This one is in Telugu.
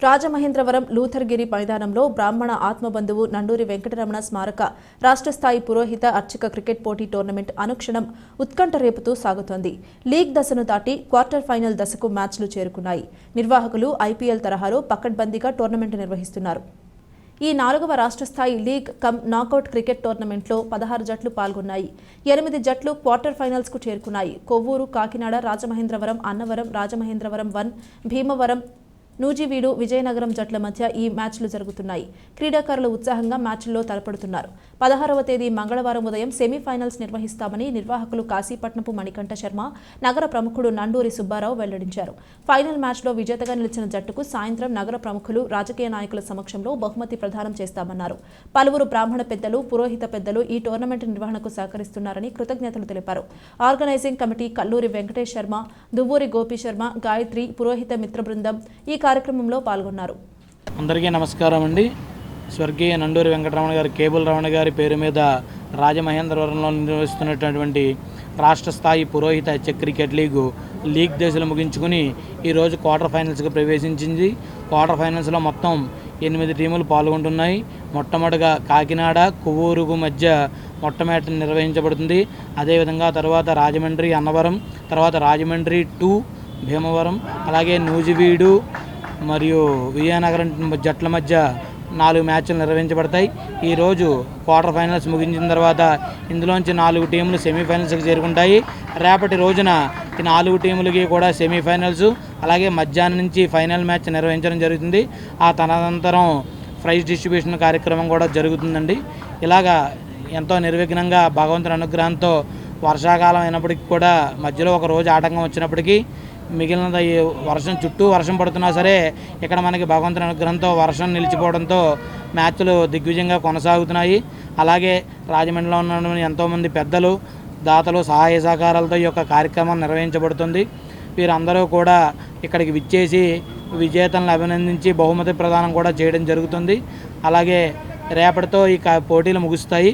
రాజమహేంద్రవరం లూథర్గిరి మైదానంలో బ్రాహ్మణ ఆత్మబంధువు నండూరి వెంకటరమణ స్మారక రాష్ట్ర స్థాయి పురోహిత అర్చక క్రికెట్ పోటీ టోర్నమెంట్ అనుక్షణం ఉత్కంఠ రేపుతూ సాగుతోంది. లీగ్ దశను దాటి క్వార్టర్ ఫైనల్ దశకు మ్యాచ్లు చేరుకున్నాయి. నిర్వాహకులు ఐపీఎల్ తరహాలో పకడ్బందీగా టోర్నమెంట్ నిర్వహిస్తున్నారు. ఈ 4వ రాష్ట్ర స్థాయి లీగ్ కమ్ నాకౌట్ క్రికెట్ టోర్నమెంట్లో 16 జట్లు పాల్గొన్నాయి. 8 జట్లు క్వార్టర్ ఫైనల్స్కు చేరుకున్నాయి. కొవ్వూరు, కాకినాడ, రాజమహేంద్రవరం, అన్నవరం, రాజమహేంద్రవరం 1, భీమవరం, నూజివీడు, విజయనగరం జట్ల మధ్య ఈ మ్యాచ్లు జరుగుతున్నాయి. క్రీడాకారులు ఉత్సాహంగా మ్యాచ్ల్లో తలపడుతున్నారు. 16వ తేదీ మంగళవారం ఉదయం సెమీఫైనల్స్ నిర్వహిస్తామని నిర్వాహకులు కాశీపట్నపు మణికంఠ శర్మ, నగర ప్రముఖుడు నండూరి సుబ్బారావు వెల్లడించారు. ఫైనల్ మ్యాచ్లో విజేతగా నిలిచిన జట్టుకు సాయంత్రం నగర ప్రముఖులు, రాజకీయ నాయకుల సమక్షంలో బహుమతి ప్రదానం చేస్తామన్నారు. పలువురు బ్రాహ్మణ పెద్దలు, పురోహిత పెద్దలు ఈ టోర్నమెంట్ నిర్వహణకు సహకరిస్తున్నారని కృతజ్ఞతలు తెలిపారు. ఆర్గనైజింగ్ కమిటీ కల్లూరి వెంకటేష్ శర్మ, దువ్వూరి గోపి శర్మ, గాయత్రి, పురోహిత మిత్ర బృందం ఈ కార్యక్రమంలో పాల్గొన్నారు. అందరికీ నమస్కారం అండి. స్వర్గీయ నండూరి వెంకటరమణ గారి, కేబుల్ రమణ గారి పేరు మీద రాజమహేంద్రవరంలో నిర్వహిస్తున్నటువంటి రాష్ట్ర స్థాయి పురోహిత క్రికెట్ లీగ్ దశలు ముగించుకుని ఈరోజు క్వార్టర్ ఫైనల్స్కి ప్రవేశించింది. క్వార్టర్ ఫైనల్స్లో మొత్తం 8 టీములు పాల్గొంటున్నాయి. మొట్టమొదటిగా కాకినాడ, కొవ్వూరుకు మధ్య మొట్టమొదటి నిర్వహించబడుతుంది. అదేవిధంగా తర్వాత రాజమండ్రి, అన్నవరం, తర్వాత రాజమండ్రి 2, భీమవరం, అలాగే నూజివీడు మరియు విజయనగరం జట్ల మధ్య 4 మ్యాచ్లు నిర్వహించబడతాయి. ఈరోజు క్వార్టర్ ఫైనల్స్ ముగించిన తర్వాత ఇందులోంచి 4 టీములు సెమీఫైనల్స్కి చేరుకుంటాయి. రేపటి రోజున ఈ 4 టీములకి కూడా సెమీఫైనల్స్, అలాగే మధ్యాహ్నం నుంచి ఫైనల్ మ్యాచ్ నిర్వహించడం జరుగుతుంది. ఆ తదనంతరం ప్రైజ్ డిస్ట్రిబ్యూషన్ కార్యక్రమం కూడా జరుగుతుందండి. ఇలాగా ఎంతో నిర్విఘ్నంగా భగవంతుని అనుగ్రహంతో వర్షాకాలం అయినప్పటికీ కూడా మధ్యలో ఒక రోజు ఆటంకం వచ్చినప్పటికీ మిగిలిన వర్షం చుట్టూ వర్షం పడుతున్నా సరే ఇక్కడ మనకి భగవంతుని అనుగ్రహంతో వర్షం నిలిచిపోవడంతో మ్యాచ్లు దిగ్విజయంగా కొనసాగుతున్నాయి. అలాగే రాజమండ్రిలో ఉన్న ఎంతోమంది పెద్దలు, దాతలు సహాయ సహకారాలతో ఈ యొక్క కార్యక్రమం నిర్వహించబడుతుంది. వీరందరూ కూడా ఇక్కడికి విచ్చేసి విజేతలను అభినందించి బహుమతి ప్రదానం కూడా చేయడం జరుగుతుంది. అలాగే రేపటితో ఈ పోటీలు ముగుస్తాయి.